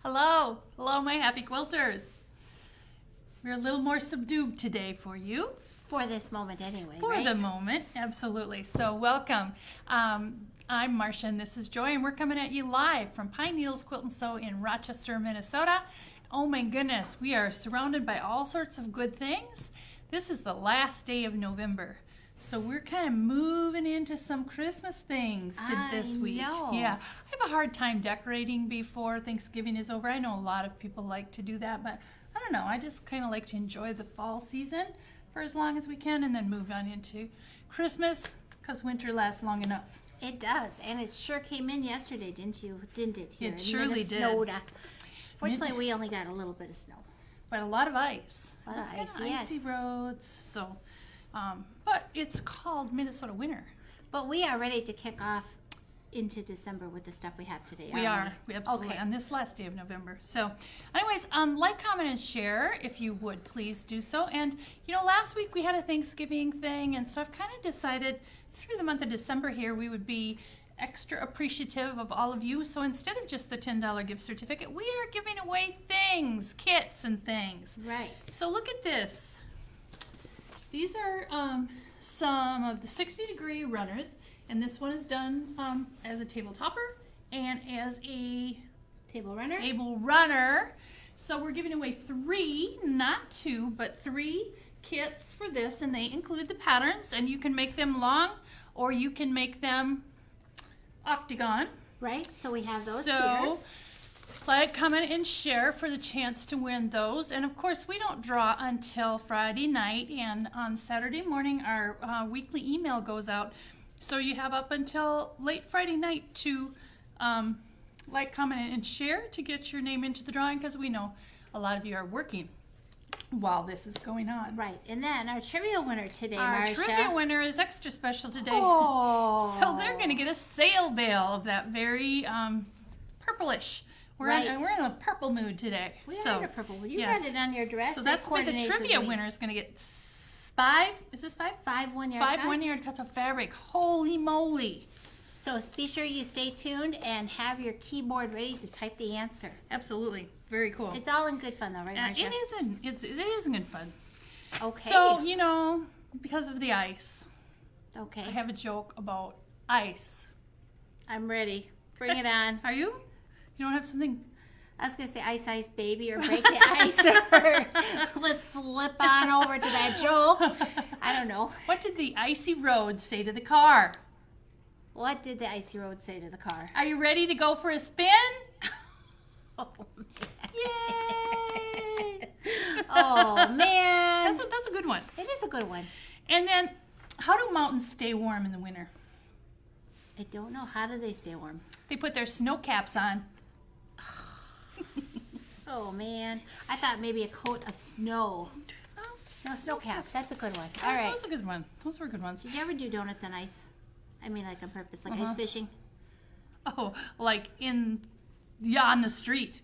Hello, my happy quilters. We're a little more subdued today for you. For this moment anyway, For right? the moment, absolutely. So welcome. I'm Marcia and this is Joy, and we're coming at you live from Pine Needles Quilt and Sew in Rochester, Minnesota. Oh my goodness, we are surrounded by all sorts of good things. This is the last day of November. So we're kind of moving into some Christmas things this week. Know. Yeah, I have a hard time decorating before Thanksgiving is over. I know a lot of people like to do that, but I don't know. I just kind of like to enjoy the fall season for as long as we can and then move on into Christmas because winter lasts long enough. It does, and it sure came in yesterday, didn't it? Here It surely did. Fortunately, we only got a little bit of snow. But a lot of ice. A lot of It's ice, kinda yes. icy roads. So, but it's called Minnesota winter. But we are ready to kick off into December with the stuff we have today. We aren't are. We absolutely Okay. on this last day of November. So, anyways, like, comment, and share if you would please do so. And last week we had a Thanksgiving thing, and so I've kind of decided through the month of December here we would be extra appreciative of all of you. So instead of just the $10 gift certificate, we are giving away things, kits, and things. Right. So look at this. These are some of the 60-degree runners, and this one is done as a table topper and as a Table runner. table runner. So we're giving away 3, not 2, but 3 kits for this, and they include the patterns, and you can make them long or you can make them octagon. Right. So we have those So, here. like, comment, and share for the chance to win those. And of course, we don't draw until Friday night, and on Saturday morning, our weekly email goes out. So you have up until late Friday night to like, comment, and share to get your name into the drawing, because we know a lot of you are working while this is going on. Right. And then our trivia winner today, Our Marcia. trivia winner is extra special today. Oh. So they're going to get a sail bale of that very purplish. We're Right. in a purple mood today. We so, are in a purple one. You yeah. had it on your dress. So It that's why the coordinates with trivia me. winner is going to get 5. Is this 5? 5 1-yard 5 cuts. 1-yard cuts of fabric. Holy moly! So be sure you stay tuned and have your keyboard ready to type the answer. Absolutely, very cool. It's all in good fun, though, right, Marcia? It is good fun. Okay. So because of the ice, Okay. I have a joke about ice. I'm ready. Bring it on. Are you? You don't have something? I was going to say ice, ice, baby, or break the ice, or let's slip on over to that joke. I don't know. What did the icy road say to the car? What did the icy road say to the car? Are you ready to go for a spin? Oh, Yay! oh man. That's a good one. It is a good one. And then, how do mountains stay warm in the winter? I don't know. How do they stay warm? They put their snow caps on. Oh man. I thought maybe a coat of snow. No, snow caps. That's a good one. All right. That was a good one. Those were good ones. Did you ever do donuts on ice? I mean, like on purpose, like Uh-huh. ice fishing Oh, like on the street.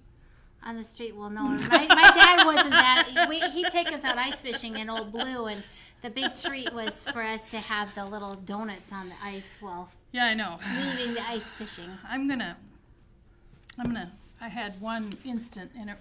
on the street. Well, no, my dad wasn't that. He'd take us out ice fishing in Old Blue, and the big treat was for us to have the little donuts on the ice while Yeah, I know. leaving the ice fishing. I had one instant, and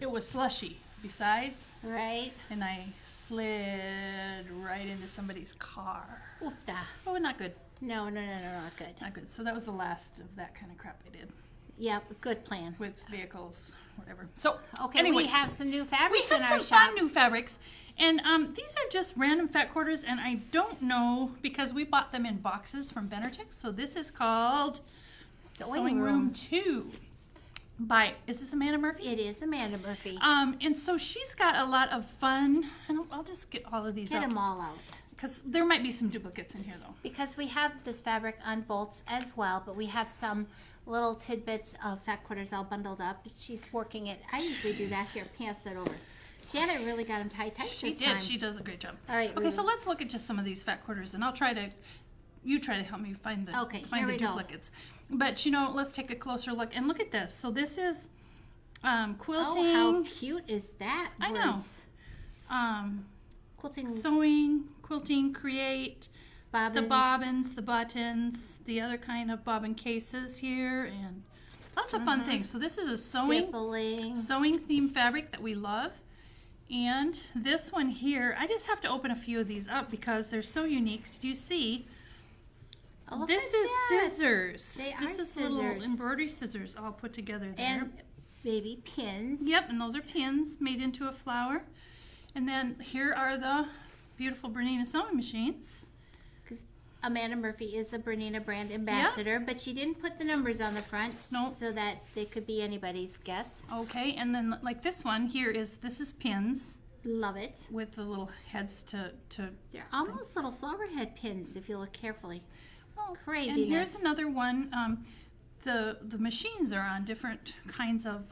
it was slushy besides, Right? and I slid right into somebody's car. Oofda. Oh, not good. No, not good. Not good. So that was the last of that kind of crap I did Yep, good plan. with vehicles, whatever. So, Okay, anyways, we have some new we fabrics have in some our shop. fun new fabrics, and these are just random fat quarters, and I don't know because we bought them in boxes from Benartix. So this is called Sewing Room 2 by, is this Amanda Murphy? It is Amanda Murphy. And so she's got a lot of fun, and I'll just get all of these Get out them all out. because there might be some duplicates in here though. Because we have this fabric on bolts as well, but we have some little tidbits of fat quarters all bundled up. She's working it. I usually do that here. Pass that over. Janet really got them tight She this did. time. She does a great job. All right, Okay, so Ruby. let's look at just some of these fat quarters, and you try to help me find the Okay, here we go. duplicates. But let's take a closer look and look at this. So this is quilting. Oh, how cute is that? I know. Words. Quilting Sewing, quilting, create, bobbins. the bobbins, the buttons, the other kind of bobbin cases here, and Lots of fun things. So this is a Stippling. sewing theme fabric that we love. And this one here, I just have to open a few of these up because they're so unique. Did you see? Oh, look This at is this. scissors. They This are is little scissors. embroidery scissors all put together there. And baby pins. Yep, and those are pins made into a flower. And then here are the beautiful Bernina sewing machines. Because Amanda Murphy is a Bernina brand ambassador, but she didn't put the numbers on the front Nope. so that they could be anybody's guess. Okay, and then like this one here this is pins Love it. with the little heads to They're almost little flower head pins if you look carefully. oh, Craziness. And here's another one. The machines are on different kinds of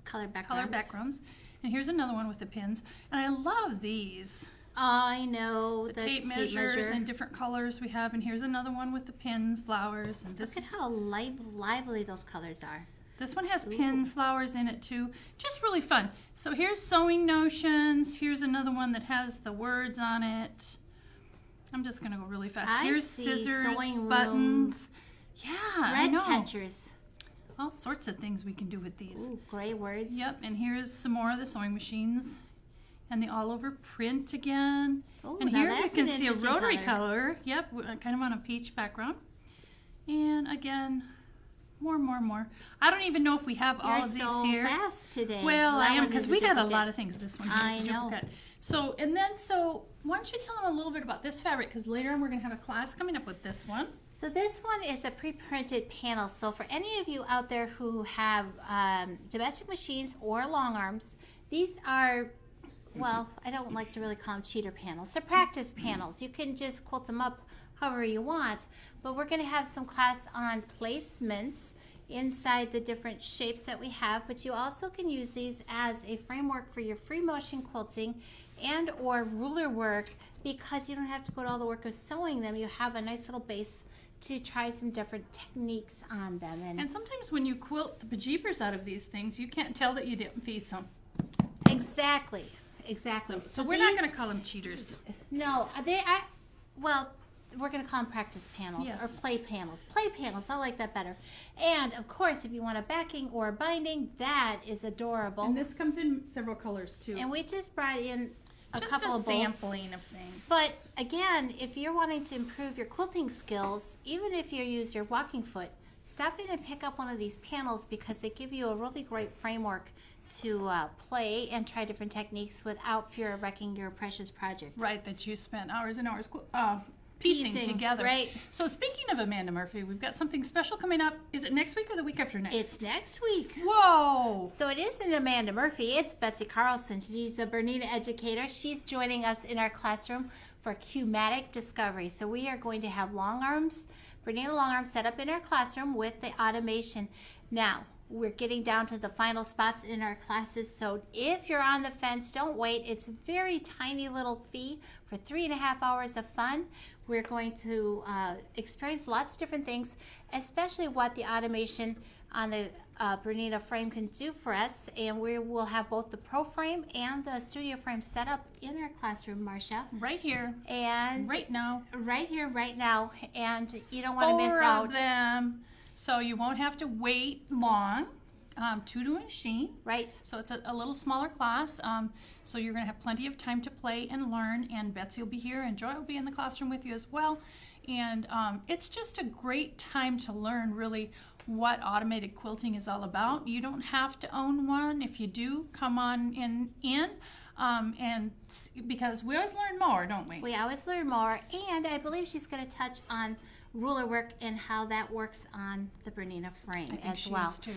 Color backgrounds. color backgrounds. And here's another one with the pins. And I love these. I know. The tape measures in different colors we have. And here's another one with the pin flowers. And this Look at how lively those colors are. This one has pin flowers in it too. Just really fun. So here's sewing notions. Here's another one that has the words on it. I'm just gonna go really fast. I Here's see scissors, sewing buttons. Yeah, I Thread know. catchers. All sorts of things we can do with these. Ooh, gray words. Yep, and here's some more of the sewing machines. And the all-over print again. Ooh, And now here you that's can an see a interesting rotary color. color. Yep, kind of on a peach background. And again, more. I don't even know if we have all You're of these so here. fast today. Well, I That am one because is we got a duplicate. lot of things. This one I here is a know. duplicate. So why don't you tell them a little bit about this fabric? Because later on we're going to have a class coming up with this one. So this one is a pre-printed panel. So for any of you out there who have domestic machines or long arms, these are, well, I don't like to really call them cheater panels. They're practice panels. You can just quilt them up however you want. But we're going to have some class on placements inside the different shapes that we have. But you also can use these as a framework for your free motion quilting and or ruler work, because you don't have to go to all the work of sewing them. You have a nice little base to try some different techniques on them. And sometimes when you quilt the bejeepers out of these things, you can't tell that you didn't piece them. Exactly. So we're not going to call them cheaters. No, we're going to call them practice panels or Yes. play panels. Play panels, I like that better. And of course, if you want a backing or a binding, that is adorable. And this comes in several colors too. And we just brought in a Just couple a of bolts. sampling of things. But again, if you're wanting to improve your quilting skills, even if you use your walking foot, stop in and pick up one of these panels, because they give you a really great framework to play and try different techniques without fear of wrecking your precious project. Right, that you spent hours and hours piecing together. right. So speaking of Amanda Murphy, we've got something special coming up. Is it next week or the week after next? It's next week. Whoa! So it isn't Amanda Murphy, it's Betsy Carlson. She's a Bernina educator. She's joining us in our classroom for Cumatic Discovery. So we are going to have long arms, Bernina long arms set up in our classroom with the automation. Now, we're getting down to the final spots in our classes. So if you're on the fence, don't wait. It's a very tiny little fee for 3.5 hours of fun. We're going to experience lots of different things, especially what the automation on the Bernina frame can do for us. And we will have both the Pro frame and the Studio frame set up in our classroom, Marcia. Right here, And right now. right here, right now. And you don't want to miss Four out. of them. So you won't have to wait long to do a machine. Right. So it's a little smaller class. So you're going to have plenty of time to play and learn. And Betsy will be here, and Joy will be in the classroom with you as well. And it's just a great time to learn really what automated quilting is all about. You don't have to own one. If you do, come on in. Because we always learn more, don't we? We always learn more. And I believe she's going to touch on ruler work and how that works on the Bernina frame I think as she well. is too.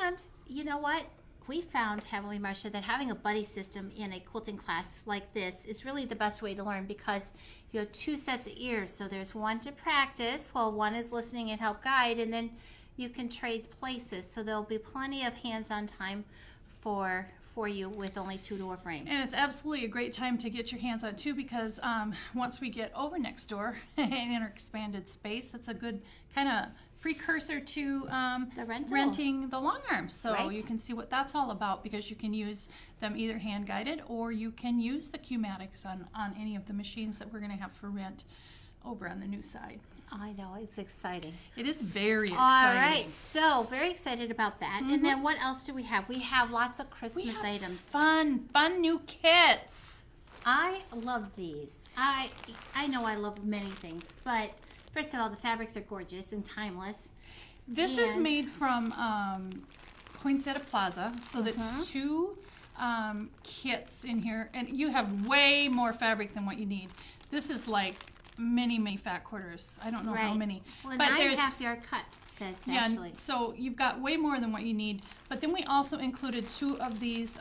And you know what? We found, haven't we, Marcia, that having a buddy system in a quilting class like this is really the best way to learn, because you have two sets of ears. So there's one to practice while one is listening and help guide, and then you can trade places. So there'll be plenty of hands-on time for you with only two-door frame. And it's absolutely a great time to get your hands on too, because once we get over next door in our expanded space, it's a good kind of precursor to The rental. renting the long arms. So Right. you can see what that's all about, because you can use them either hand guided, or you can use the Qmatics on any of the machines that we're going to have for rent. over on the new side. I know, it's exciting. It is very exciting. All right, so very excited about that. And then what else do we have? We have lots of Christmas We have items. fun new kits. I love these. I know I love many things, but first of all, the fabrics are gorgeous and timeless. This is made from Poinsettia Plaza, so that's 2 kits in here, and you have way more fabric than what you need. This is like many fat quarters. I don't know how many. Well, but 9.5 yard cuts, it says, actually. So you've got way more than what you need. But then we also included 2 of these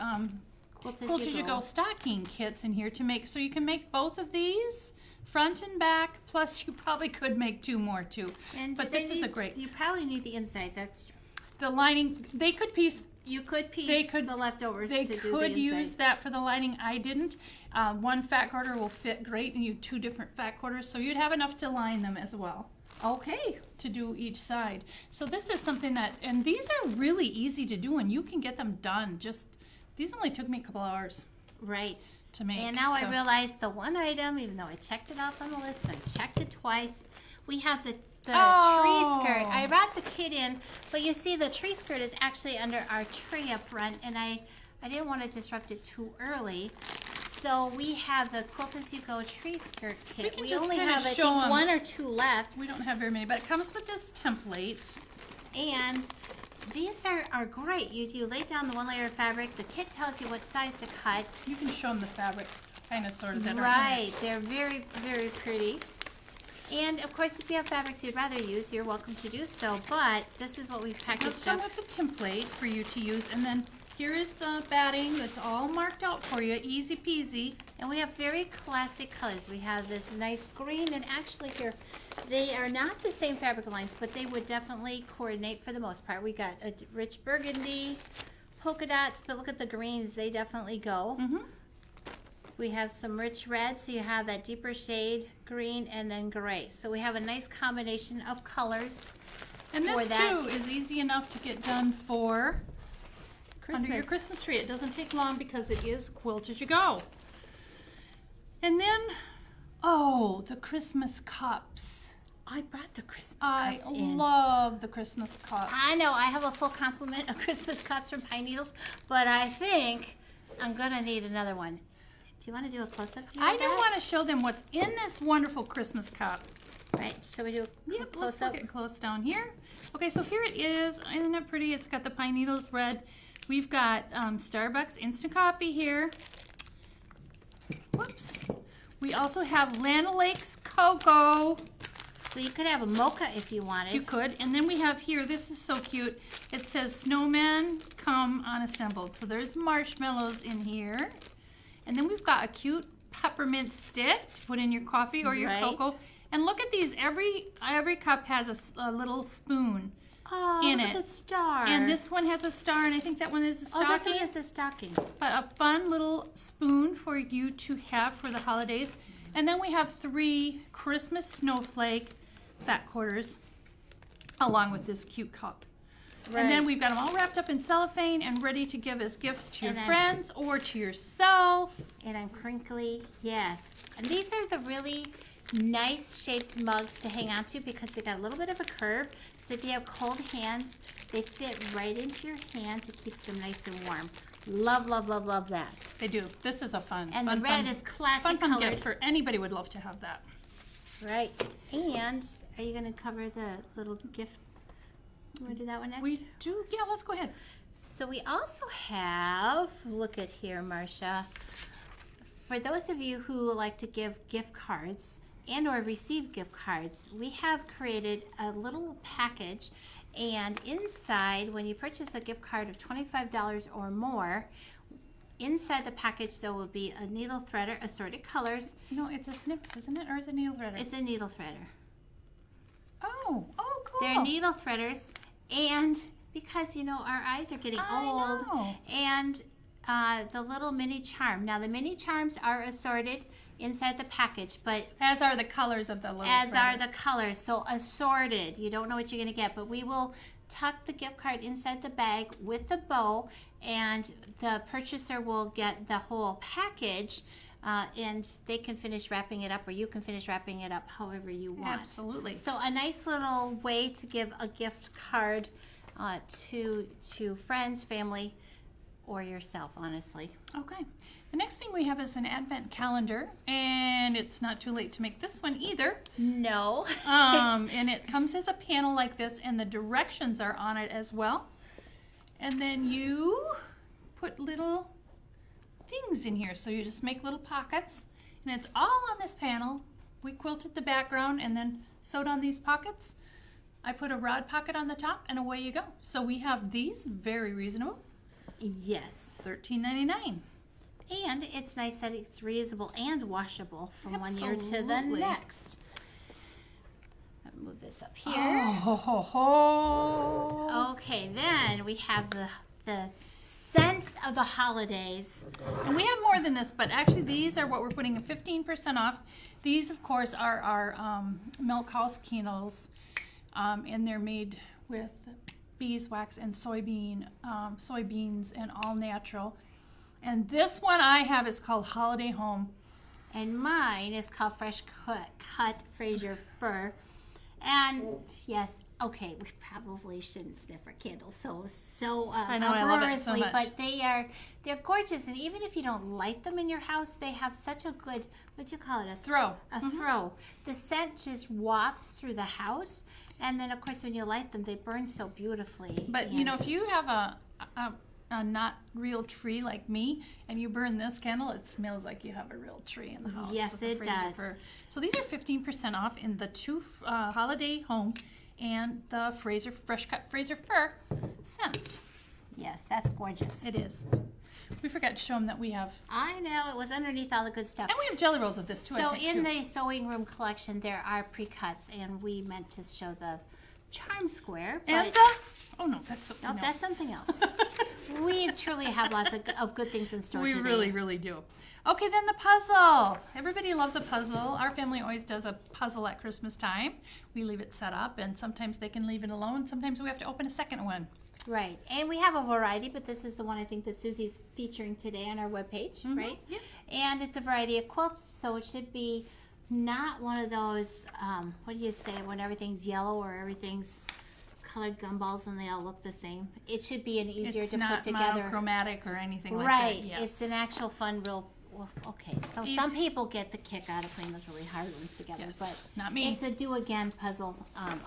Quilt As You Go stocking kits in here to make, so you can make both of these, front and back, plus you probably could make 2 more too. But this is a great. You probably need the insides extra. The lining, they could piece. You could piece the leftovers to do the inside. They could use that for the lining. I didn't. 1 fat quarter will fit great, and you 2 different fat quarters, so you'd have enough to line them as well. Okay. To do each side. So this is something that, and these are really easy to do, and you can get them done. These only took me a couple hours. Right. To make. And now I realize the one item, even though I checked it off on the list, and I checked it twice, we have the tree skirt. I brought the kit in, but you see the tree skirt is actually under our tree up front, and I didn't want to disrupt it too early. So we have the Quilt As You Go tree skirt kit. We only have, I think, 1 or 2 left. We don't have very many, but it comes with this template. And these are great. You lay down the 1 layer of fabric. The kit tells you what size to cut. You can show them the fabrics, kind of, sort of, that right. They're very, very pretty. And of course, if you have fabrics you'd rather use, you're welcome to do so. But this is what we've packaged up. Let's come with the template for you to use, and then here is the batting that's all marked out for you, easy peasy. And we have very classic colors. We have this nice green, and actually here, they are not the same fabric lines, but they would definitely coordinate for the most part. We got a rich burgundy, polka dots, but look at the greens, they definitely go. We have some rich red, so you have that deeper shade, green, and then gray. So we have a nice combination of colors. And this too is easy enough to get done for under your Christmas tree. It doesn't take long because it is Quilt As You Go. And then, the Christmas cups. I brought the Christmas cups in. I love the Christmas cups. I know, I have a full complement of Christmas cups from Pine Needles, but I think I'm going to need another one. Do you want to do a close-up? I do want to show them what's in this wonderful Christmas cup. Right, shall we do a close-up? Let's look at close down here. Okay, so here it is. Isn't it pretty? It's got the Pine Needles red. We've got Starbucks instant coffee here. Whoops. We also have Land O'Lakes cocoa. So you could have a mocha if you wanted. You could. And then we have here, this is so cute. It says snowman come unassembled. So there's marshmallows in here. And then we've got a cute peppermint stick to put in your coffee or your cocoa. And look at these. Every cup has a little spoon in it. Look at the star. And this one has a star, and I think that one is a stocking. Oh, this one is a stocking. But a fun little spoon for you to have for the holidays. And then we have 3 Christmas snowflake fat quarters along with this cute cup. Right. And then we've got them all wrapped up in cellophane and ready to give as gifts to your friends or to yourself. And I'm crinkly, yes. And these are the really nice shaped mugs to hang on to because they got a little bit of a curve. So if you have cold hands, they fit right into your hand to keep them nice and warm. Love, love, love, love that. They do. This is a fun, and the red is classic fun gift for anybody would love to have that. Right. And are you going to cover the little gift? You want to do that one next? We do. Yeah, let's go ahead. So we also have, look at here, Marcia. For those of you who like to give gift cards and or receive gift cards, we have created a little package, and inside, when you purchase a gift card of $25 or more, inside the package there will be a needle threader, assorted colors. No, it's a snips, isn't it? Or is it a needle threader? It's a needle threader. Oh, cool. They're needle threaders, and because, you know, our eyes are getting old, and the little mini charm. Now, the mini charms are assorted inside the package, but as are the colors of the little are the colors. So assorted. You don't know what you're going to get, but we will tuck the gift card inside the bag with the bow, and the purchaser will get the whole package and they can finish wrapping it up, or you can finish wrapping it up however you want. Absolutely. So a nice little way to give a gift card to friends, family, or yourself, honestly. Okay. The next thing we have is an advent calendar, and it's not too late to make this one either. No. And it comes as a panel like this, and the directions are on it as well. And then you put little things in here. So you just make little pockets, and it's all on this panel. We quilted the background and then sewed on these pockets. I put a rod pocket on the top, and away you go. So we have these, very reasonable. Yes. $13.99. And it's nice that it's reusable and washable from Absolutely. 1 year to the next. I'll move this up here. Oh, ho, ho. Okay, then we have the sense of the holidays. And we have more than this, but actually these are what we're putting at 15% off. These, of course, are our milk house candles, and they're made with beeswax and soybeans and all natural. And this one I have is called Holiday Home. And mine is called Fresh Cut Fraser Fir. And yes, okay, we probably shouldn't sniff our candles so I know, I love it so uproariously, much. but they're gorgeous. And even if you don't light them in your house, they have such a good, what'd you call it? Throw. Throw. The scent just wafts through the house. And then, of course, when you light them, they burn so beautifully. But, you know, if you have a not real tree like me, and you burn this candle, it smells like you have a real tree in the house. Yes, with the it Fraser does. fir. So these are 15% off in the two Holiday Home and the Fresh Cut Fraser Fir scents. Yes, that's gorgeous. It is. We forgot to show them that we have, I know, it was underneath all the good stuff. and we have jelly rolls of this too. So I think, in too. the sewing room collection, there are pre-cuts, and we meant to show the charm square. But And the, oh no, that's something nope, else. that's something else. We truly have lots of good things in store We today. really, really do. Okay, then the puzzle. Everybody loves a puzzle. Our family always does a puzzle at Christmas time. We leave it set up, and sometimes they can leave it alone. Sometimes we have to open a second one. Right, and we have a variety, but this is the one I think that Susie's featuring today on our webpage, right? Yep. And it's a variety of quilts, so it should be not one of those, what do you say, when everything's yellow or everything's colored gumballs and they all look the same. It should be an easier It's to not put together. monochromatic or anything like Right, that. Yes. it's an actual fun, real. Well, okay, so These- some people get the kick out of putting those really hard ones together, Yes, but not me. It's a do again puzzle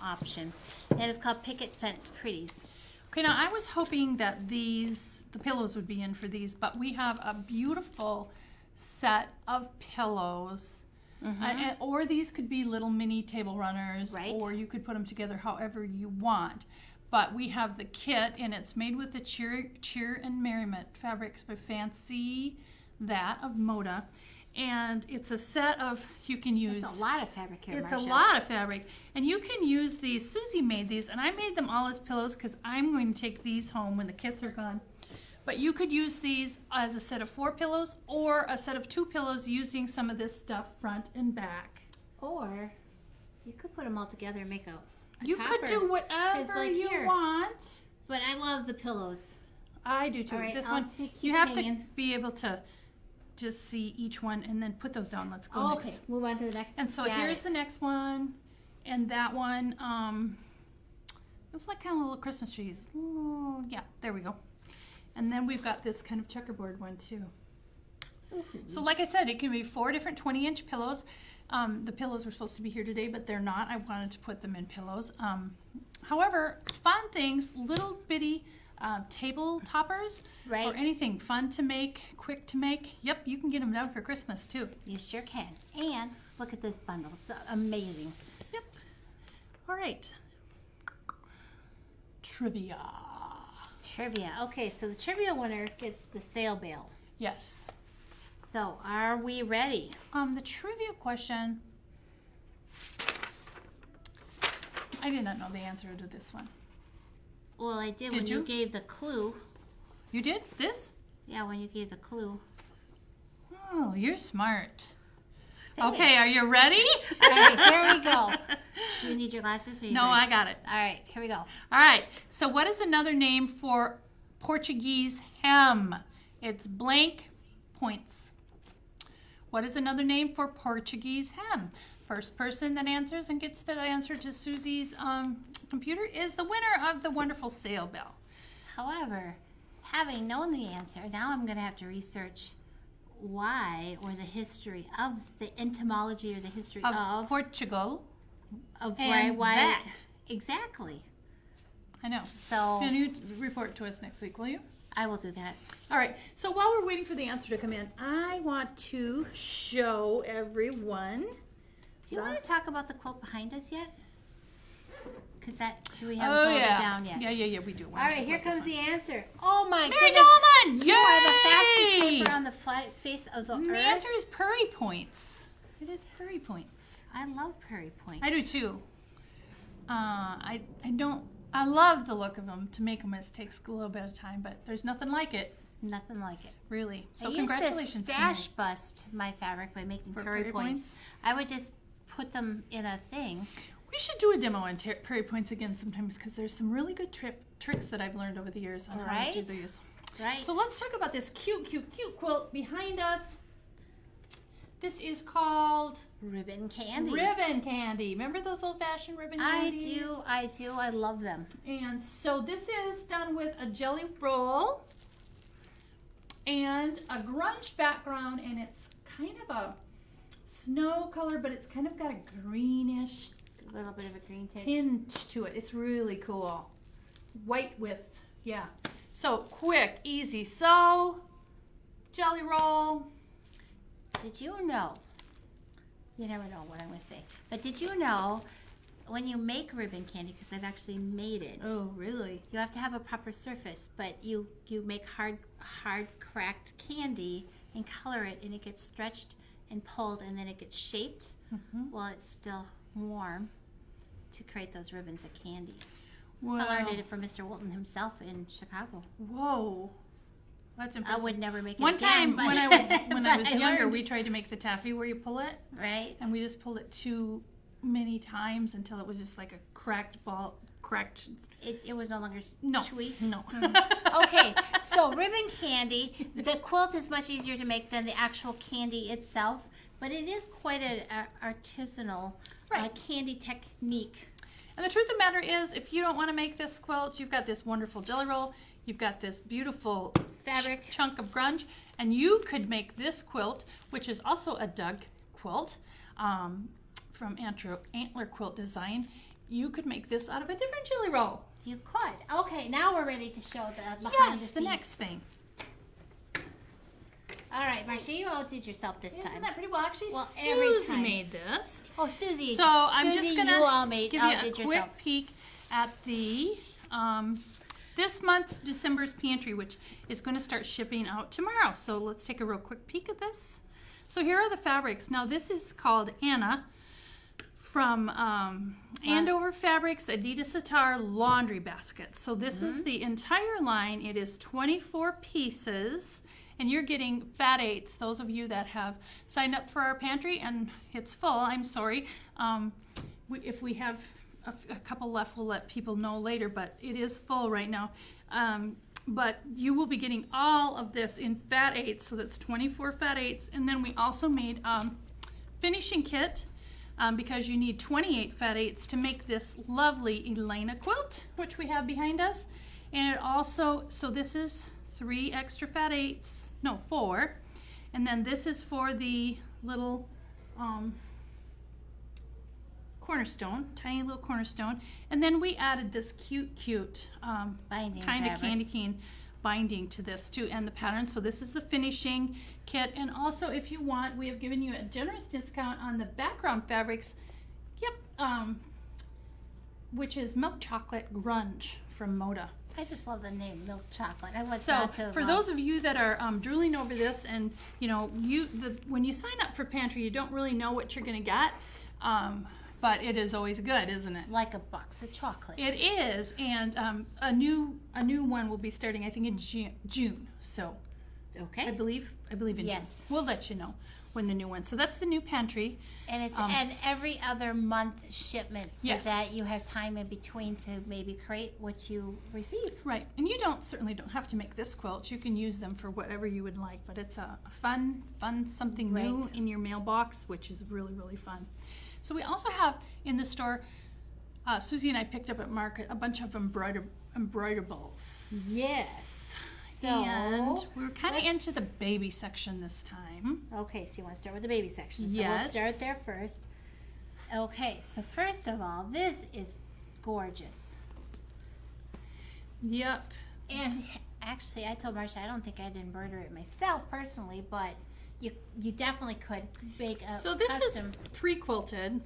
option, and it's called Picket Fence Pretties. Okay, now I was hoping that the pillows would be in for these, but we have a beautiful set of pillows. Or these could be little mini table runners, Right. or you could put them together however you want. But we have the kit, and it's made with the cheer and merriment fabrics by Fancy That of Moda. And it's a set of, you can use... There's a lot of fabric here, It's Marcia. a lot of fabric. And you can use these. Susie made these, and I made them all as pillows because I'm going to take these home when the kits are gone. But you could use these as a set of 4 pillows or a set of 2 pillows using some of this stuff front and back. Or you could put them all together and make a You could topper. do whatever like you here. want. But I love the pillows. I do too. All right, This I'll one, keep you have to hanging. be able to just see each one and then put those down. Let's go Oh, next. okay, move on to the next. And so Got here's it. the next one, and that one, it's like kind of little Christmas trees. Oh, yeah, there we go. And then we've got this kind of checkerboard one too. So like I said, it can be 4 different 20-inch pillows. The pillows were supposed to be here today, but they're not. I wanted to put them in pillows. However, fun things, little bitty table toppers, or Right. anything fun to make, quick to make. Yep, you can get them down for Christmas too. You sure can. And look at this bundle. It's amazing. Yep. All right. Trivia. Trivia. Okay, so the trivia winner gets the sale bale. Yes. So are we ready? The trivia question. I did not know the answer to this one. Well, I did Did when you you? gave the clue. You did this? Yeah, when you gave the clue. Oh, you're smart. Thanks. Okay, are you ready? All right, here we go. Do you need your glasses? Or you No, ready? I got it. All right, here we go. All right. So what is another name for Portuguese hem? It's blank points. What is another name for Portuguese hen? First person that answers and gets the answer to Susie's computer is the winner of the wonderful sale bell. However, having known the answer, now I'm going to have to research why, or the history of the etymology, or the history of Portugal. of and why that. exactly. I know. So Can you report to us next week, will you? I will do that. All right. So while we're waiting for the answer to come in, I want to show everyone. Do you want to talk about the quilt behind us yet? Because do we haven't pulled it down yet? Yeah, we do. All right, here comes the answer. Oh my Mary goodness. Dolman! You are the fastest Yay! taper on the face of the The earth. answer is Prairie Points. It is Prairie Points. I love Prairie Points. I do too. I love the look of them. To make them, it takes a little bit of time, but there's nothing like it, Nothing like it. really. So I used congratulations. to stash bust my fabric by making For Prairie Prairie Points. Points? I would just put them in a thing. We should do a demo on Prairie Points again sometimes, because there's some really good tricks that I've learned over the years on how to do Right. these. Right. So let's talk about this cute quilt behind us. This is called Ribbon candy. ribbon candy. Remember those old-fashioned ribbon candies? I do. I love them. And so this is done with a jelly roll and a grunge background, and it's kind of a snow color, but it's kind of got a greenish A little bit of a green tint. tinge to it. It's really cool. White with, yeah. So quick, easy sew, jelly roll. Did you know? You never know what I'm going to say. But did you know when you make ribbon candy, because I've actually made it, Oh, really? you have to have a proper surface, but you make hard cracked candy and color it, and it gets stretched and pulled, and then it gets shaped while it's still warm to create those ribbons of candy. Wow. I learned it from Mr. Wilton himself in Chicago. Whoa. That's I impressive. would never make it One again, time but- when I was but I younger, learned. we tried to make the taffy where you pull it, Right? and we just pulled it too many times until it was just like a cracked ball. It was no longer No. chewy. No. Okay, so ribbon candy, the quilt is much easier to make than the actual candy itself, but it is quite an artisanal Right. candy technique. And the truth of the matter is, if you don't want to make this quilt, you've got this wonderful jelly roll, you've got this beautiful Fabric. chunk of grunge, and you could make this quilt, which is also a Doug quilt from Antler Quilt Design. You could make this out of a different jelly roll. You could. Okay, now we're ready to show the behind Yes, the the scenes. next thing. All right, Marcia, you outdid yourself this Isn't time. that pretty well? Actually, Well, every Susie time. made this. Oh, Susie. So I'm Susie, just gonna you all give you a outdid quick yourself. peek at the this month's December's pantry, which is going to start shipping out tomorrow. So let's take a real quick peek at this. So here are the fabrics. Now this is called Anna from Andover Fabrics Adidas Satar Laundry Basket. So this is the entire line. It is 24 pieces. And you're getting fat eights. Those of you that have signed up for our pantry and it's full, I'm sorry. If we have a couple left, we'll let people know later, but it is full right now. But you will be getting all of this in fat eights, so that's 24 fat eights. And then we also made finishing kit because you need 28 fat eights to make this lovely Elena quilt, which we have behind us. And it also, so this is 3 extra fat eights, no, 4. And then this is for the little cornerstone, tiny little cornerstone. And then we added this cute Binding kind of fabric. candy cane binding to this too, and the pattern. So this is the finishing kit. And also, if you want, we have given you a generous discount on the background fabrics. Yep, which is milk chocolate grunge from Moda. I just love the name Milk Chocolate. I want So that to for those of you that are drooling over this, and you know, when you sign up for pantry, you don't really know what you're going to get, but it is always good, isn't it? like a box of chocolates. It is, and a new one will be starting, I think, in June. So I Okay. believe in Yes. June. We'll let you know. when the new one. So that's the new pantry. And it's an every other month shipment, so Yes. that you have time in between to maybe create what you receive. Right, and you certainly don't have to make this quilt. You can use them for whatever you would like, but it's a fun something new Right. in your mailbox, which is really, really fun. So we also have in the store, Susie and I picked up at Market a bunch of embroiderables. Yes. So, And we were kind of let's- into the baby section this time. Okay, so you want to start with the baby section. So Yes. we'll start there first. Okay, so first of all, this is gorgeous. Yep. And actually, I told Marcia I don't think I'd embroider it myself personally, but you definitely could make a So this custom. is pre-quilted,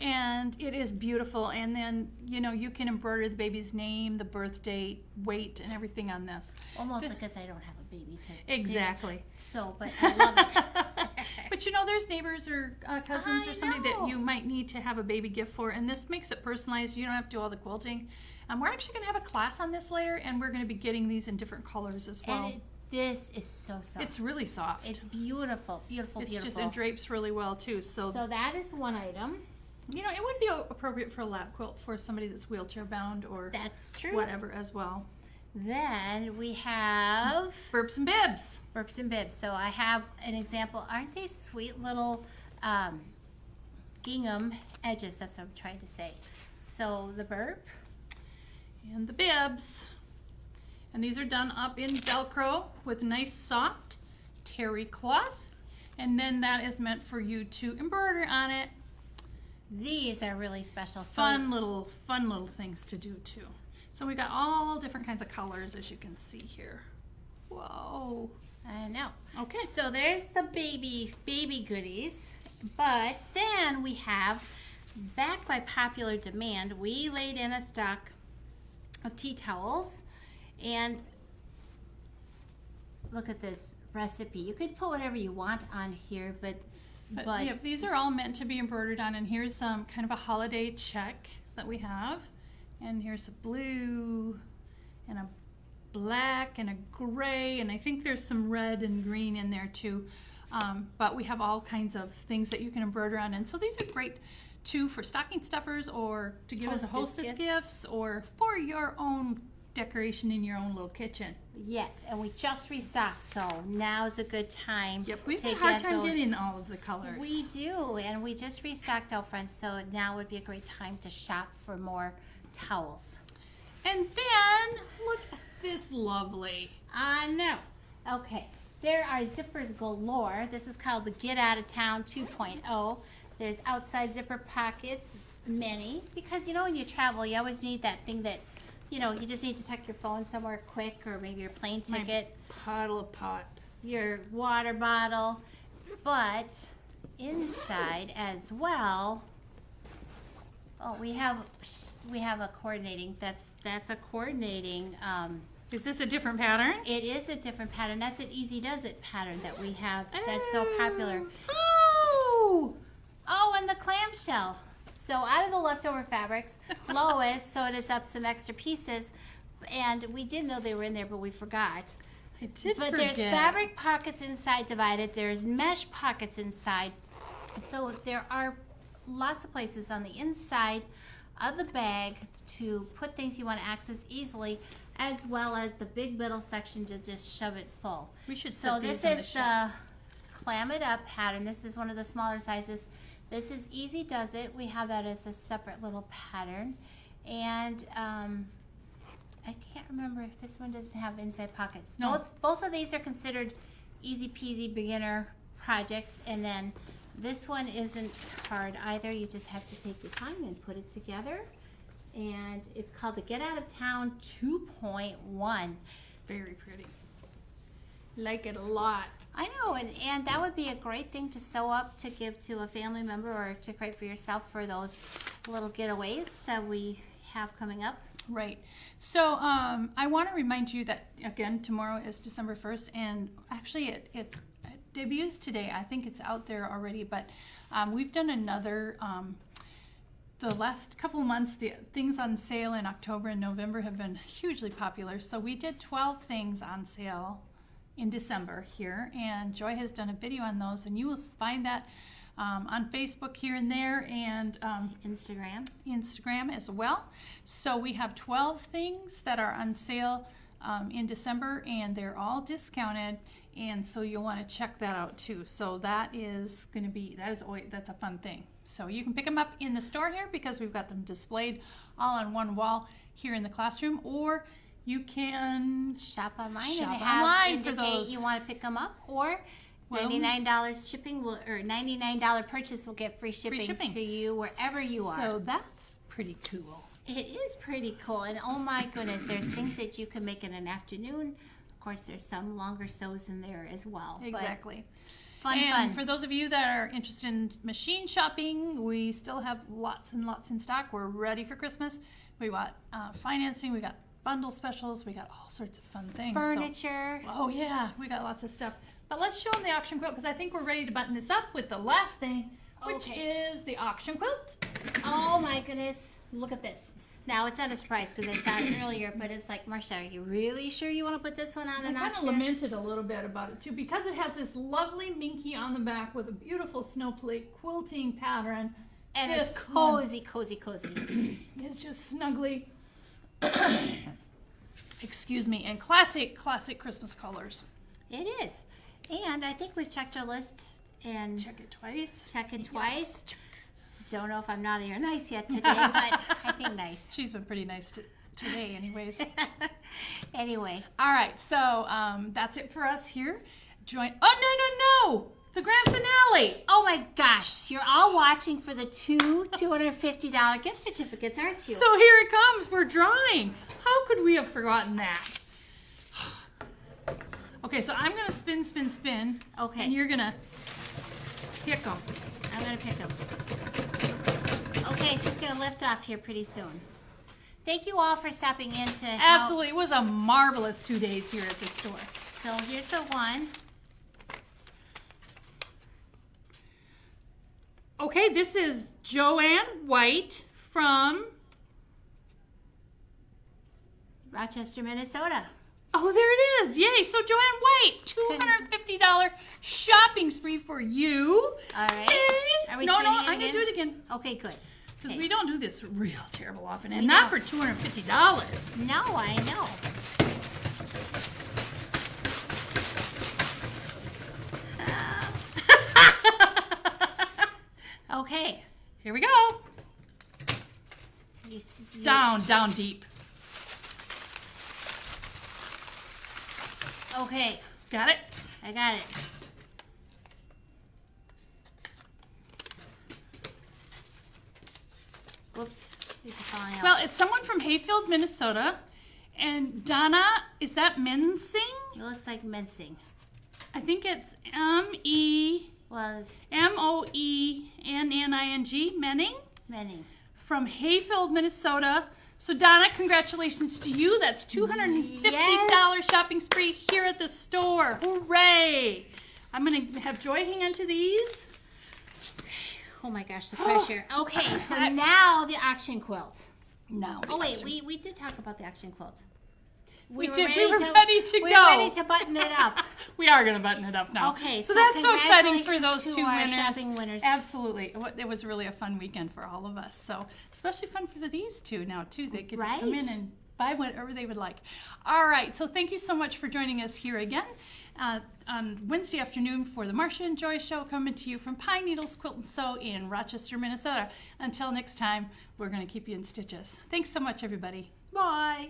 and it is beautiful. And then, you can embroider the baby's name, the birth date, weight, and everything on this. Almost because I don't have a baby to Exactly. So, but I love it. But there's neighbors or cousins I or somebody know. that you might need to have a baby gift for, and this makes it personalized. You don't have to do all the quilting. We're actually going to have a class on this later, and we're going to be getting these in different colors as well. And this is so soft. It's really soft. It's beautiful, beautiful, It's beautiful. just, it drapes really well too. So that is one item. it wouldn't be appropriate for a lap quilt for somebody that's wheelchair bound or That's true. whatever as well. Then we have Burps and bibs. burps and bibs. So I have an example. Aren't they sweet little gingham edges? That's what I'm trying to say. So the burp. And the bibs. And these are done up in Velcro with nice soft terry cloth. And then that is meant for you to embroider on it. These are really special. So Fun little things to do too. So we got all different kinds of colors, as you can see here. Whoa. I know. Okay. So there's the baby goodies. But then we have, backed by popular demand, we laid in a stock of tea towels. And look at this recipe. You could put whatever you want on here, but Yeah, these are all meant to be embroidered on, and here's kind of a holiday check that we have. And here's a blue and a black and a gray, and I think there's some red and green in there too. But we have all kinds of things that you can embroider on, and so these are great too for stocking stuffers or to give as a hostess gifts or for your own decoration in your own little kitchen. yes, and we just restocked, so now's a good time. Yep, we've to had a hard get time those. getting all of the colors. We do, and we just restocked out, friends, so now would be a great time to shop for more towels. And then look at this lovely. I know. Okay, there are zippers galore. This is called the Get Out of Town 2.0. There's outside zipper pockets, many, because when you travel, you always need that thing that, you just need to tuck your phone somewhere quick, or maybe your plane ticket, Puddle of pot. your water bottle. But inside as well, we have a coordinating. That's a coordinating. Is this a different pattern? It is a different pattern. That's an Easy Does It pattern that we have. That's so popular. Oh, and the clamshell. So out of the leftover fabrics, Lois sewed us up some extra pieces, and we did know they were in there, but we forgot. I did But forget. there's fabric pockets inside divided. There's mesh pockets inside. So there are lots of places on the inside of the bag to put things you want to access easily, as well as the big middle section to just shove it full. We should So set this these in is the the Clam It Up pattern. This is one of the smaller sizes. This is Easy Does It. We have that as a separate little pattern. And I can't remember if this one doesn't have inside pockets. No. Both of these are considered easy peasy beginner projects, and then this one isn't hard either. You just have to take your time and put it together. And it's called the Get Out of Town 2.1. Very pretty. Like it a lot. I know, and that would be a great thing to sew up to give to a family member or to create for yourself for those little getaways that we have coming up. Right. So I want to remind you that, again, tomorrow is December 1st, and actually it debuts today. I think it's out there already, but we've done another, the last couple of months, the things on sale in October and November have been hugely popular. So we did 12 things on sale in December here, and Joy has done a video on those, and you will find that on Facebook here and there, and Instagram as well. So we have 12 things that are on sale in December, and they're all discounted, and so you'll want to check that out too. So that's a fun thing. So you can pick them up in the store here because we've got them displayed all on one wall here in the classroom, or you can shop online for those. You want to pick them up, or $99 shipping or $99 purchase will get free shipping to you wherever you are. So that's pretty cool. It is pretty cool, and oh my goodness, there's things that you can make in an afternoon. Of course, there's some longer sews in there as well. Exactly. Fun. For those of you that are interested in machine shopping, we still have lots and lots in stock. We're ready for Christmas. We got financing, we got bundle specials, we got all sorts of fun things. Furniture. Oh yeah, we got lots of stuff. But let's show them the auction quilt because I think we're ready to button this up with the last thing, which is the auction quilt. Oh my goodness, look at this. Now, it's not a surprise because I saw it earlier, but it's like, Marcia, are you really sure you want to put this one on an auction? I kind of lamented a little bit about it too because it has this lovely minky on the back with a beautiful snowflake quilting pattern. And it's cozy. It's just snuggly. Excuse me, and classic Christmas colors. It is. And I think we've checked our list and check it twice. Yes. Don't know if I'm naughty or nice yet today, but I think nice. She's been pretty nice today anyways. Anyway. All right, so that's it for us here. No! The grand finale. Oh my gosh, you're all watching for the $250 gift certificates, aren't you? So here it comes. We're drawing. How could we have forgotten that? Okay, so I'm going to spin. Okay. And you're going to pick them. I'm going to pick them. Okay, she's going to lift off here pretty soon. Thank you all for stopping in to help. Absolutely. It was a marvelous 2 days here at the store. So here's the one. Okay, this is Joanne White from Rochester, Minnesota. Oh, there it is. Yay. So Joanne White, $250 shopping spree for you. All right. Yay. Are we No, spinning it I'm going to again? do it again. Okay, good. Because we don't do this real terrible often. And We not don't. for $250. No, I know. Okay. Here we go. You- Down deep. Okay. Got it? I got it. Whoops. These are falling out. Well, it's someone from Hayfield, Minnesota. And Donna, is that Mensing? It looks like mincing. I think it's M-E... Well, M-O-E-N-N-I-N-G, Menning, many. from Hayfield, Minnesota. So Donna, congratulations to you. That's $250 Yes. shopping spree here at the store. Hooray! I'm going to have Joy hang on to these. Oh my gosh, the pressure. Okay, so now the auction quilt. No. Oh wait, we did talk about the auction quilt. We were did. ready We were to- ready to we go. were ready to button it up. We are going to button it up now. Okay, so so that's so exciting for congratulations those to two our winners. shopping winners. Absolutely. It was really a fun weekend for all of us. So especially fun for these two now too. They get to come in Right. and buy whatever they would like. All right. So thank you so much for joining us here again on Wednesday afternoon for the Marcia and Joy Show, coming to you from Pine Needles Quilt and Sew in Rochester, Minnesota. Until next time, we're going to keep you in stitches. Thanks so much, everybody. Bye.